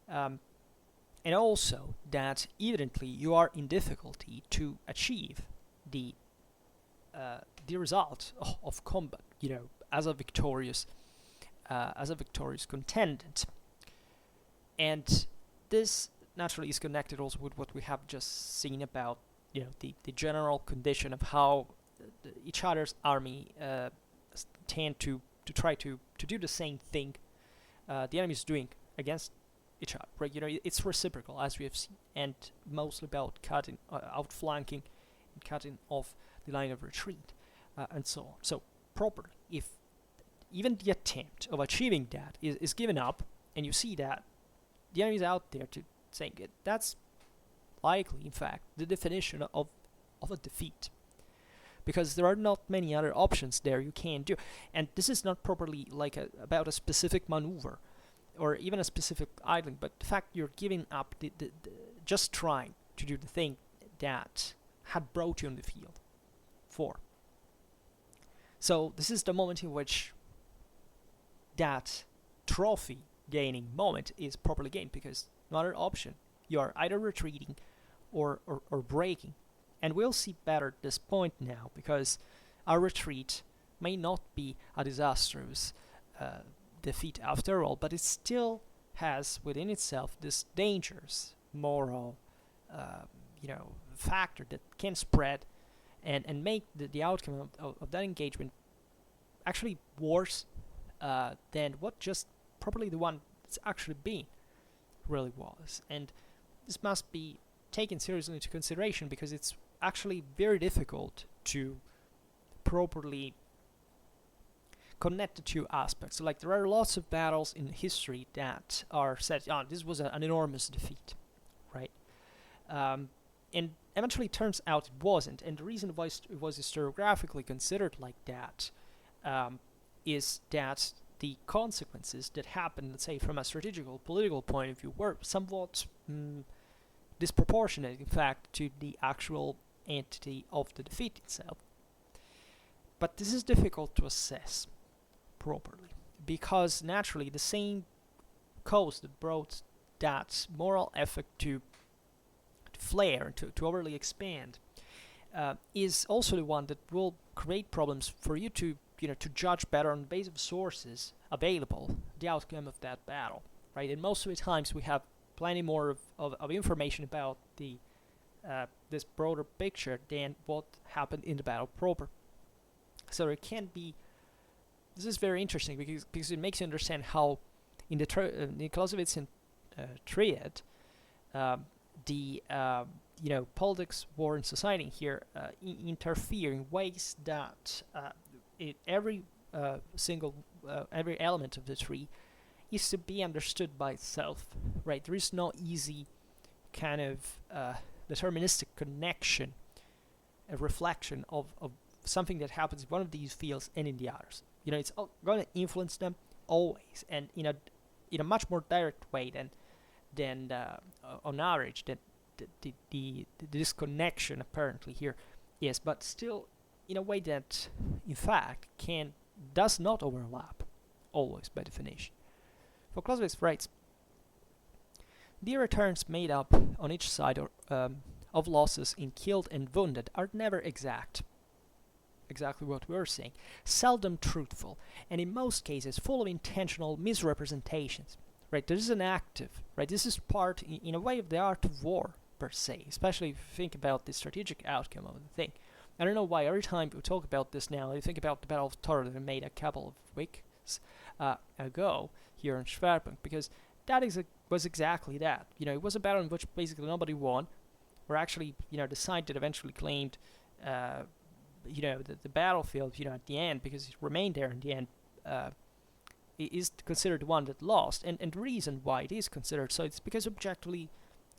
And also that evidently you are in difficulty to achieve the result of combat, as a victorious contendant. And this naturally is connected also with what we have just seen about the general condition of how each other's army tend to try to do the same thing the enemy is doing against each other, right? It's reciprocal, as we have seen, and mostly about cutting, outflanking, and cutting off the line of retreat, and so on. So properly, if even the attempt of achieving that is given up, and you see that the enemy is out there to saying it, that's likely, in fact, the definition of a defeat, because there are not many other options there you can do. And this is not properly like about a specific maneuver or even a specific idling, but the fact you're giving up the just trying to do the thing that had brought you on the field for. So this is the moment in which that trophy gaining moment is properly gained, because no other option. You are either retreating or breaking. And we'll see better at this point now, because our retreat may not be a disastrous defeat after all, but it still has within itself this dangerous moral factor that can spread and make the outcome of that engagement actually worse than what just properly the one it's actually been really was. And this must be taken seriously into consideration, because it's actually very difficult to properly connect the two aspects. So, like, there are lots of battles in history that are said, this was an enormous defeat, right? and eventually turns out it wasn't. And the reason why it was historiographically considered like that is that the consequences that happened, let's say, from a strategical, political point of view, were somewhat disproportionate, in fact, to the actual entity of the defeat itself. But this is difficult to assess properly, because naturally the same cause that brought that moral effect to flare, to overly expand, is also the one that will create problems for you to judge better on the basis of sources available the outcome of that battle, right? And most of the times we have plenty more of information about the this broader picture than what happened in the battle proper. So it can be. This is very interesting because it makes you understand how in the Clausewitz triad, the politics, war, and society here interfere in ways that every element of the tree is to be understood by itself, right? There is no easy kind of deterministic connection, a reflection of something that happens in one of these fields and in the others. It's going to influence them always, and in a much more direct way than on average that the disconnection apparently here is, but still in a way that in fact does not overlap always by definition. For Clausewitz writes, the returns made up on each side of losses in killed and wounded are never exact. Exactly what we're saying, seldom truthful, and in most cases full of intentional misrepresentations. Right, this is an active, right? This is part, in a way, of the art of war per se, especially if you think about the strategic outcome of the thing. I don't know why every time we talk about this now, you think about the Battle of Zord that we made a couple of weeks ago here in Schwerpunkt, because that was exactly that. It was a battle in which basically nobody won. Or actually, the side that eventually claimed the battlefield, at the end, because it remained there in the end, is considered the one that lost. And the reason why it is considered so, it's because objectively,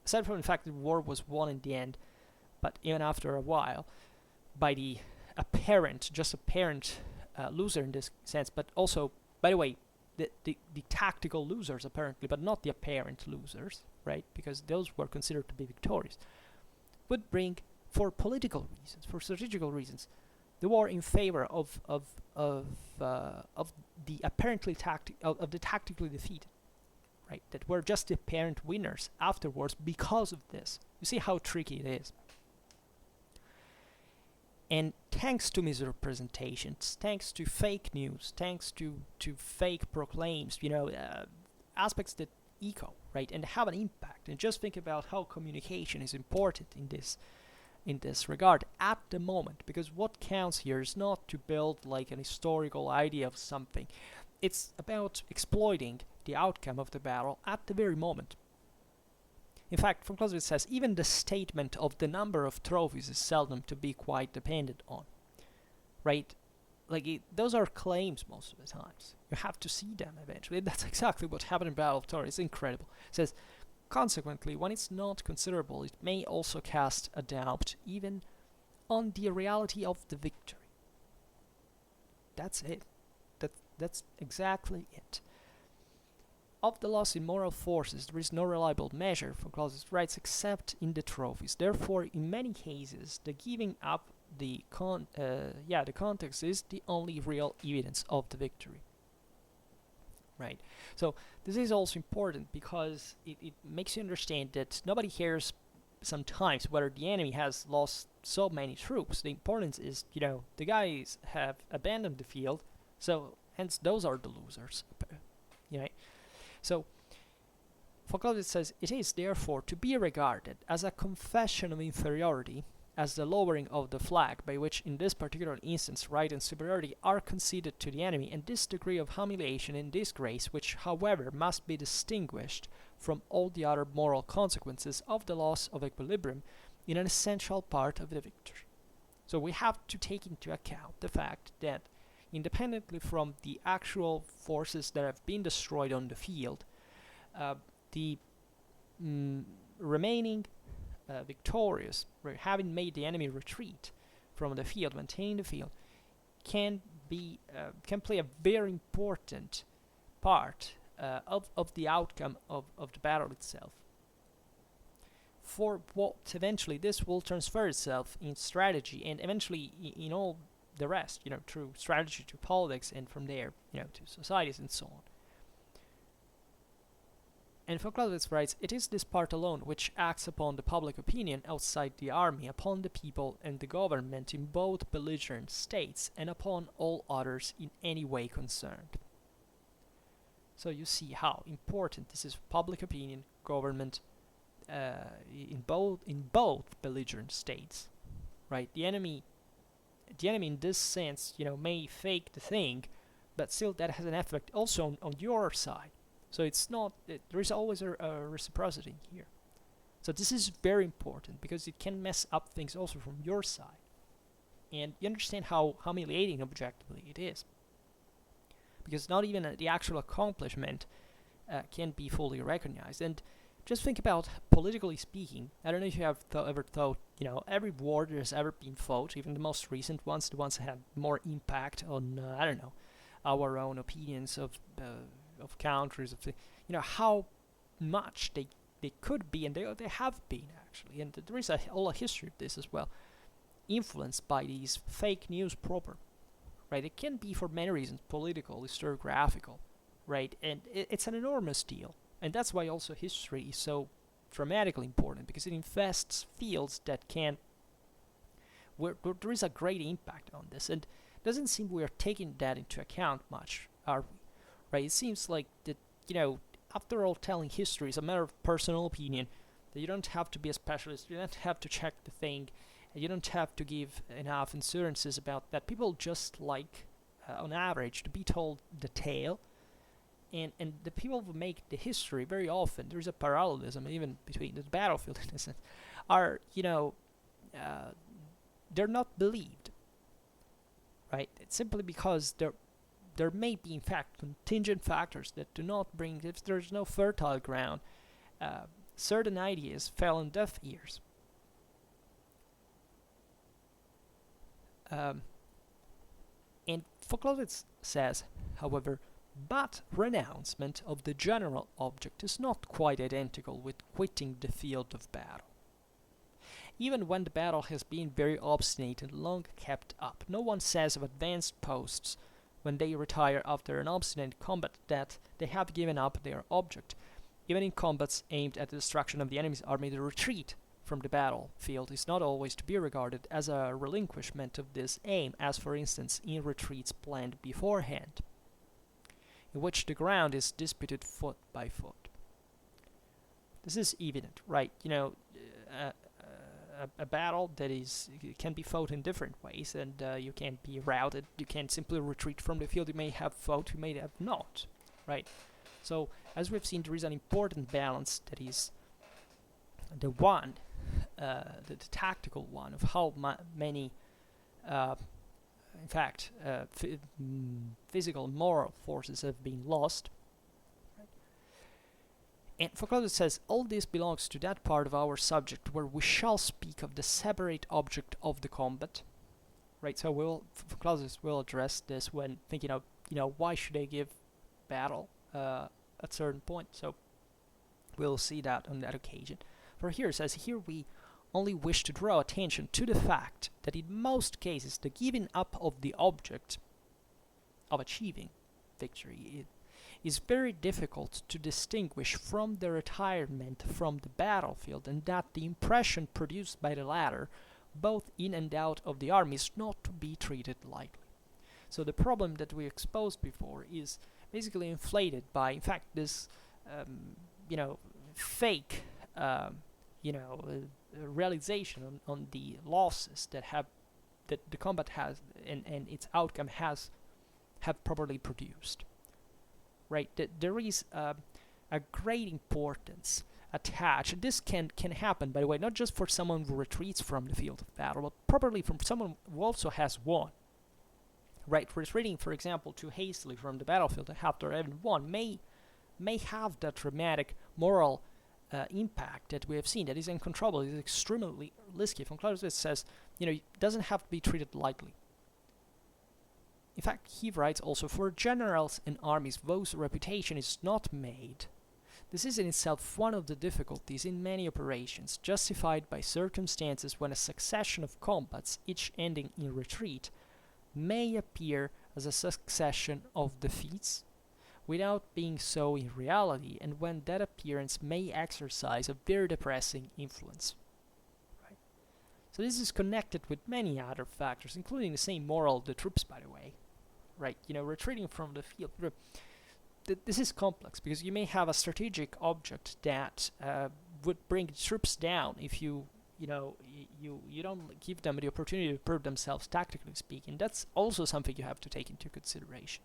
aside from the fact that the war was won in the end, but even after a while, by the apparent loser in this sense, but also, by the way, the tactical losers apparently, but not the apparent losers, right? Because those were considered to be victorious, would bring, for political reasons, for strategical reasons, the war in favor of the apparently of the tactically defeated, right? That were just the apparent winners afterwards because of this. You see how tricky it is. And thanks to misrepresentations, thanks to fake news, thanks to fake proclaims, aspects that echo, right, and have an impact. And just think about how communication is important in this regard at the moment, because what counts here is not to build like an historical idea of something. It's about exploiting the outcome of the battle at the very moment. In fact, von Clausewitz says even the statement of the number of trophies is seldom to be quite depended on, right? Those are claims most of the times. You have to see them eventually. That's exactly what happened in Battle of Zord. It's incredible. It says, consequently, when it's not considerable, it may also cast a doubt even on the reality of the victory. That's it. That's exactly it. Of the loss in moral forces, there is no reliable measure, von Clausewitz writes, except in the trophies. Therefore, in many cases, the giving up the context is the only real evidence of the victory. Right. So this is also important because it makes you understand that nobody cares sometimes whether the enemy has lost so many troops. The importance is, the guys have abandoned the field, so hence those are the losers. So von Clausewitz says, it is therefore to be regarded as a confession of inferiority, as the lowering of the flag, by which in this particular instance right and superiority are conceded to the enemy, and this degree of humiliation and disgrace, which however must be distinguished from all the other moral consequences of the loss of equilibrium, in an essential part of the victory. So we have to take into account the fact that independently from the actual forces that have been destroyed on the field, the remaining victorious, having made the enemy retreat from the field, maintaining the field, can play a very important part of the outcome of the battle itself. For what eventually this will transfer itself in strategy and eventually in all the rest, through strategy to politics and from there, to societies and so on. And von Clausewitz writes, it is this part alone which acts upon the public opinion outside the army, upon the people and the government in both belligerent states, and upon all others in any way concerned. So you see how important this is for public opinion, government, in both belligerent states, right? The enemy in this sense, may fake the thing, but still that has an effect also on your side. So it's not, there is always a reciprocity here. So this is very important because it can mess up things also from your side. And you understand how humiliating objectively it is. Because not even the actual accomplishment can be fully recognized. And just think about, politically speaking, I don't know if you have ever thought, every war that has ever been fought, even the most recent ones, the ones that have more impact on, our own opinions of countries, how much they could be, and they have been actually, and there is a whole history of this as well, influenced by these fake news proper, right? It can be for many reasons, political, historiographical, right? And it's an enormous deal, and that's why also history is so dramatically important, because it infests fields that where there is a great impact on this, and it doesn't seem we are taking that into account much, are we? Right, it seems like that, after all, telling history is a matter of personal opinion, that you don't have to be a specialist, you don't have to check the thing, and you don't have to give enough assurances about that. People just like, on average, to be told the tale, and the people who make the history, very often, there's a parallelism even between the battlefield in a sense, are, they're not believed, right? It's simply because there may be, in fact, contingent factors that do not bring, if there's no fertile ground, certain ideas fell on deaf ears. And von Clausewitz says, however, but renouncement of the general object is not quite identical with quitting the field of battle. Even when the battle has been very obstinate and long kept up, no one says of advanced posts, when they retire after an obstinate combat, that they have given up their object. Even in combats aimed at the destruction of the enemy's army, the retreat from the battlefield is not always to be regarded as a relinquishment of this aim, as for instance in retreats planned beforehand, in which the ground is disputed foot by foot. This is evident, right? A battle that can be fought in different ways, and you can be routed, you can simply retreat from the field, you may have fought, you may have not, right? So, as we've seen, there is an important balance that is the tactical one of how many, in fact, physical and moral forces have been lost. And von Clausewitz says, all this belongs to that part of our subject where we shall speak of the separate object of the combat. Right, so von Clausewitz will address this when thinking of, why should they give battle at certain point. So we'll see that on that occasion. For here it says, here we only wish to draw attention to the fact that in most cases the giving up of the object of achieving victory is very difficult to distinguish from the retirement from the battlefield, and that the impression produced by the latter, both in and out of the army, is not to be treated lightly. So the problem that we exposed before is basically inflated by, in fact, this, fake, realization on the losses that the combat has and its outcome have properly produced. Right, there is a great importance attached. This can happen, by the way, not just for someone who retreats from the field of battle, but probably from someone who also has won. Right, retreating, for example, too hastily from the battlefield after having won may have that dramatic moral impact that we have seen, that is uncontrollable, is extremely risky. Von Clausewitz says, it doesn't have to be treated lightly. In fact, he writes also, for generals and armies whose reputation is not made. This is in itself one of the difficulties in many operations, justified by circumstances when a succession of combats, each ending in retreat, may appear as a succession of defeats, without being so in reality, and when that appearance may exercise a very depressing influence. Right? So this is connected with many other factors, including the same moral of the troops, by the way. Right? Retreating from the field. This is complex, because you may have a strategic object that would bring troops down if you don't give them the opportunity to prove themselves, tactically speaking. That's also something you have to take into consideration.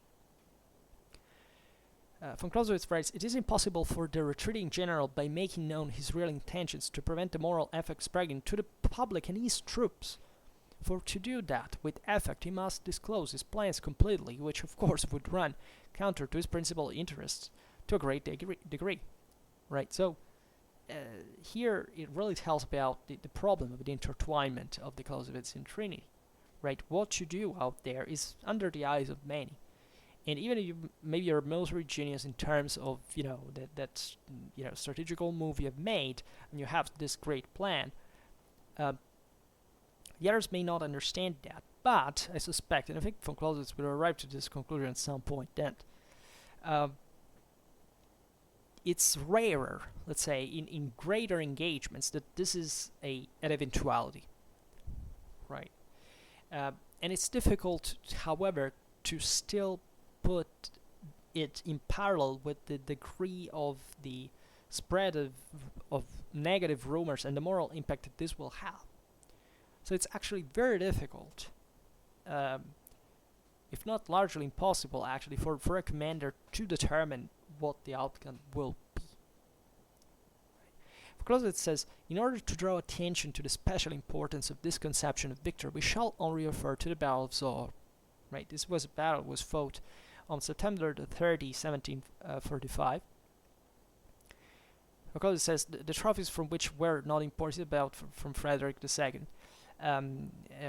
Von Clausewitz writes, it is impossible for the retreating general, by making known his real intentions, to prevent the moral effect spreading to the public and his troops. For to do that with effect, he must disclose his plans completely, which of course would run counter to his principal interests to a great degree. Right? So here it really tells about the problem of the intertwinement of the Clausewitzian Trinity. Right? What you do out there is under the eyes of many. And even if maybe you're a military genius in terms of that strategical move you have made, and you have this great plan, the others may not understand that. But I suspect, and I think von Clausewitz will arrive to this conclusion at some point, that it's rarer, let's say, in greater engagements, that this is an eventuality, right? And it's difficult, however, to still put it in parallel with the degree of the spread of negative rumors and the moral impact that this will have. So it's actually very difficult, if not largely impossible, actually, for a commander to determine what the outcome will be. Clausewitz says, in order to draw attention to the special importance of this conception of victory, we shall only refer to the Battle of Zord. Right? This was a battle that was fought on September the 30th, 1745. Clausewitz says, the trophies from which were not important, about from Frederick II,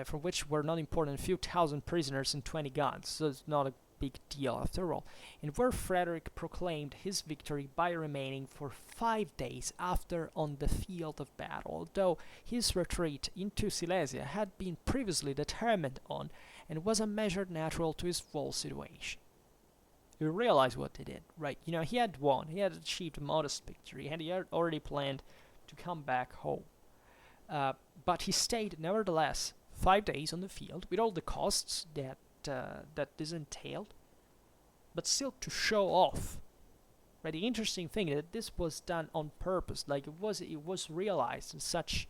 from which were not important, a few thousand prisoners and 20 guns, so it's not a big deal after all, and where Frederick proclaimed his victory by remaining for 5 days after on the field of battle, although his retreat into Silesia had been previously determined on, and was a measure natural to his full situation. You realize what they did, right? He had won, he had achieved a modest victory, and he had already planned to come back home. But he stayed, nevertheless, 5 days on the field, with all the costs that this entailed, but still to show off. Right? The interesting thing is that this was done on purpose, like it was realized, and such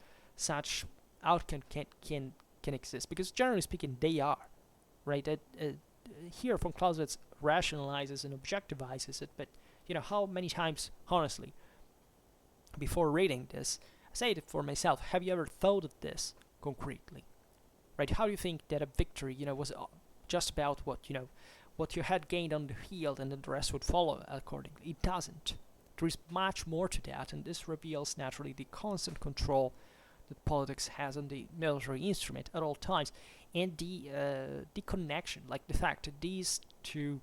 outcome can exist, because generally speaking, they are. Right? Here, von Clausewitz rationalizes and objectivizes it, but how many times, honestly, before reading this, I say it for myself, have you ever thought of this concretely? Right? How do you think that a victory, was just about what you had gained on the field, and then the rest would follow accordingly? It doesn't. There is much more to that, and this reveals naturally the constant control that politics has on the military instrument at all times, and the connection, like the fact that these two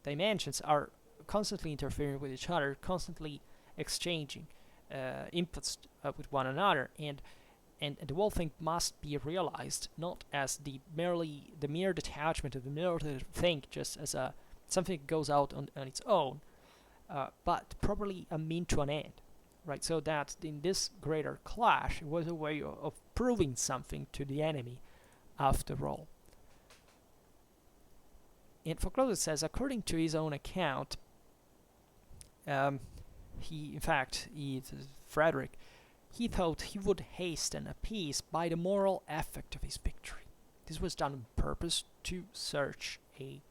dimensions are constantly interfering with each other, constantly exchanging inputs with one another, and the whole thing must be realized not as the mere detachment of the military thing, just as something that goes out on its own, but probably a mean to an end, right? So that in this greater clash, it was a way of proving something to the enemy, after all. And von Clausewitz says, according to his own account, Frederick, he thought he would hasten a peace by the moral effect of his victory. This was done on purpose to search a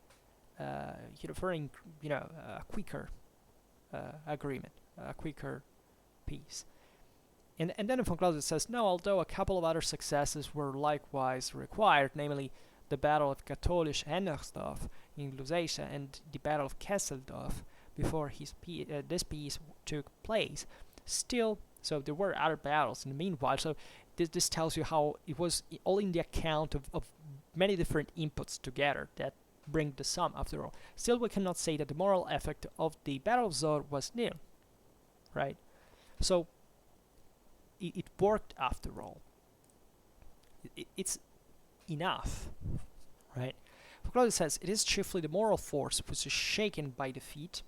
quicker agreement, a quicker peace. And then von Clausewitz says, no, although a couple of other successes were likewise required, namely the Battle of Katholisch Hennersdorf in Lusatia and the Battle of Kesseldorf, before this piece took place. Still, so there were other battles in the meanwhile. So this tells you how it was all in the account of many different inputs together that bring the sum after all. Still, we cannot say that the moral effect of the Battle of Zord was nil, right? So it worked after all. It's enough, right? Clausewitz says, it is chiefly the moral force which is shaken by defeat,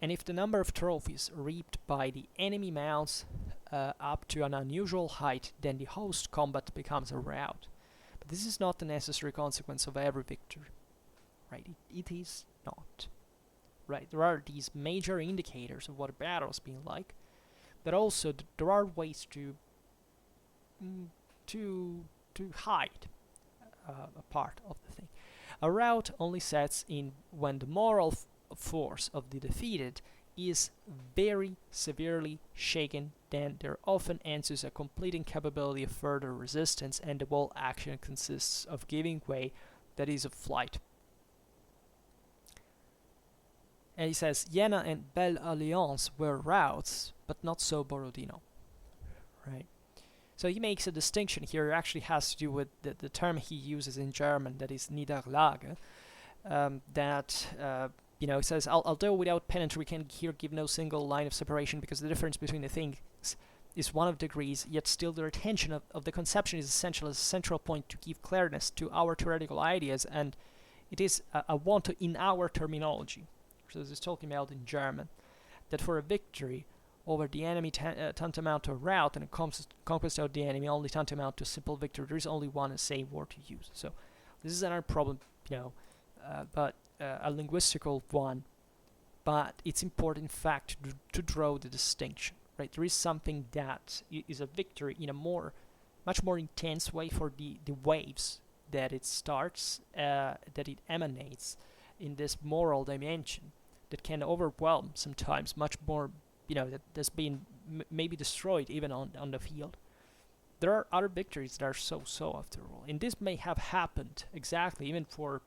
and if the number of trophies reaped by the enemy mounts up to an unusual height, then the host combat becomes a rout. But this is not the necessary consequence of every victory, right? It is not, right? There are these major indicators of what a battle has been like, but also there are ways to hide a part of the thing. A rout only sets in when the moral force of the defeated is very severely shaken. Then there often ensues a complete incapability of further resistance, and the whole action consists of giving way, that is, of flight. And he says, Jena and Belle Alliance were routs, but not so Borodino. Right? So he makes a distinction here. It actually has to do with the term he uses in German, that is Niederlage. He says, although without penance we can here give no single line of separation, because the difference between the things is one of degrees, yet still the retention of the conception is essential as a central point to give clearness to our theoretical ideas, and it is a want in our terminology. So this is talking about in German, that for a victory over the enemy tantamount to a rout, and a conquest of the enemy only tantamount to a simple victory. There is only one same word to use. So this is another problem, but a linguistical one. But it's important, in fact, to draw the distinction. Right? There is something that is a victory in a much more intense way for the waves that it starts, that it emanates in this moral dimension that can overwhelm sometimes much more. That's been maybe destroyed even on the field. There are other victories that are so after all, and this may have happened exactly even for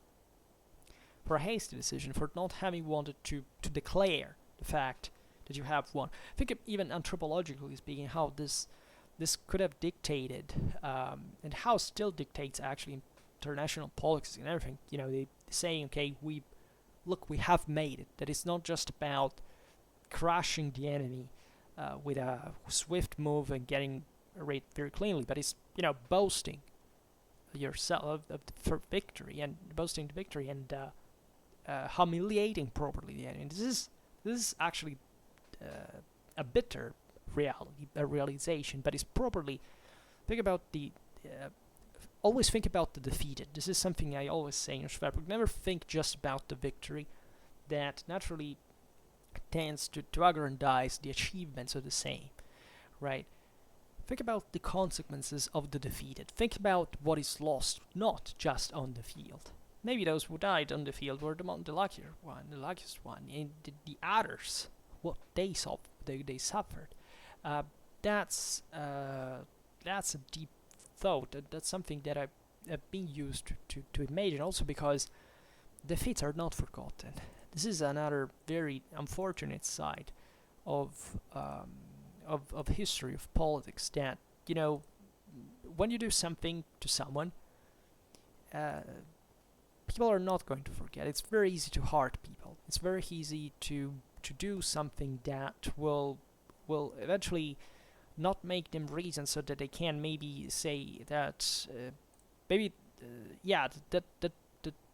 a hasty decision, for not having wanted to declare the fact that you have won. Think of, even anthropologically speaking, how this could have dictated, and how still dictates actually international politics and everything. They saying, okay, we have made it. That it's not just about crushing the enemy with a swift move and getting rid very cleanly, but it's boasting yourself for victory and boasting the victory and humiliating properly the enemy. This is actually a bitter reality, a realization, but it's properly always think about the defeated. This is something I always say in Schwerpunkt. Never think just about the victory. That naturally tends to aggrandize the achievements of the same, right? Think about the consequences of the defeated. Think about what is lost, not just on the field. Maybe those who died on the field were the luckiest one, and the others, what they suffered. That's a deep thought. That's something that I've been used to imagine, also because defeats are not forgotten. This is another very unfortunate side of history, of politics, that when you do something to someone, people are not going to forget. It's very easy to hurt people. It's very easy to do something that will eventually not make them reason, so that they can maybe say that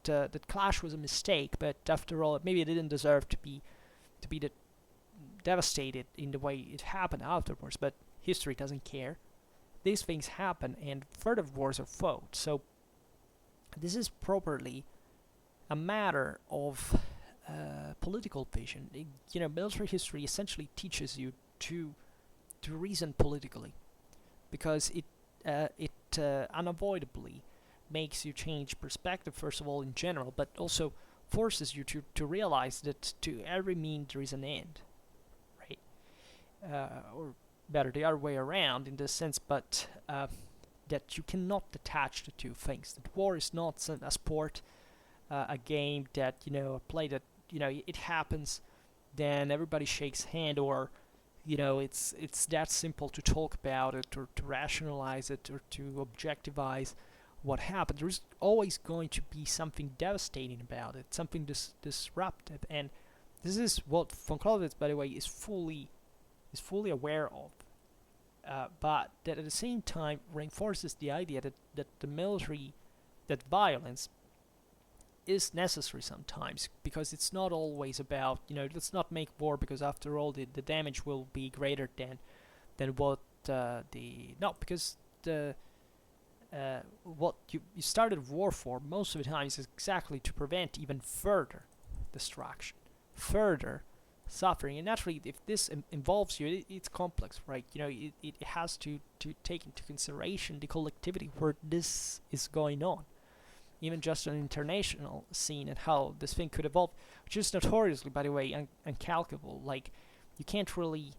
that clash was a mistake, but after all, maybe it didn't deserve to be devastated in the way it happened afterwards. But history doesn't care. These things happen, and further wars are fought. So this is properly a matter of political vision. Military history essentially teaches you to reason politically, because it unavoidably makes you change perspective, first of all, in general, but also forces you to realize that to every mean there is an end, right? Or better, the other way around in this sense, but that you cannot detach the two things. That war is not a sport, a game that, a play that it happens, then everybody shakes hand, or it's that simple to talk about it, or to rationalize it, or to objectivize what happened. There's always going to be something devastating about it, something disruptive, and this is what von Clausewitz, by the way, is fully aware of. But that at the same time reinforces the idea that the military, that violence is necessary sometimes, because it's not always about, let's not make war, because after all the damage will be greater than what because the what you started war for most of the time is exactly to prevent even further destruction, further suffering. And naturally, if this involves you, it's complex, right? It has to take into consideration the collectivity where this is going on, even just an international scene, and how this thing could evolve, which is notoriously, by the way, uncalculable. Like, you can't really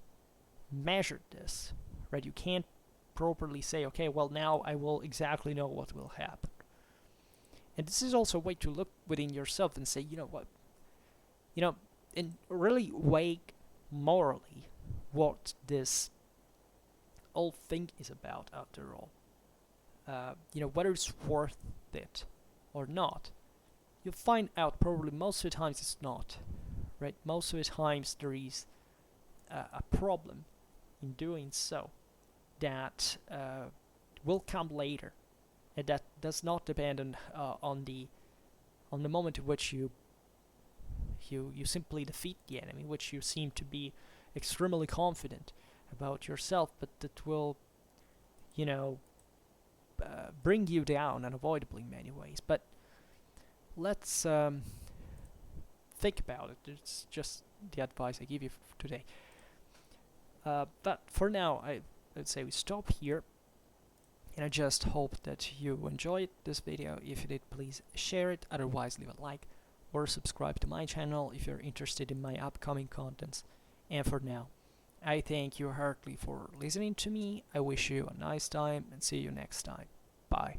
measure this, right? You can't properly say, okay, well, now I will exactly know what will happen. And this is also a way to look within yourself and say, what, and really weigh morally what this whole thing is about after all. Whether it's worth it or not. You'll find out probably most of the times it's not, right? Most of the times there is a problem in doing so that will come later, and that does not depend on the moment in which you simply defeat the enemy, which you seem to be extremely confident about yourself, but that will, bring you down unavoidably in many ways. But let's think about it. It's just the advice I give you today. But for now, I'd say we stop here, and I just hope that you enjoyed this video. If you did, please share it. Otherwise, leave a like or subscribe to my channel if you're interested in my upcoming contents. And for now, I thank you heartily for listening to me. I wish you a nice time, and see you next time. Bye.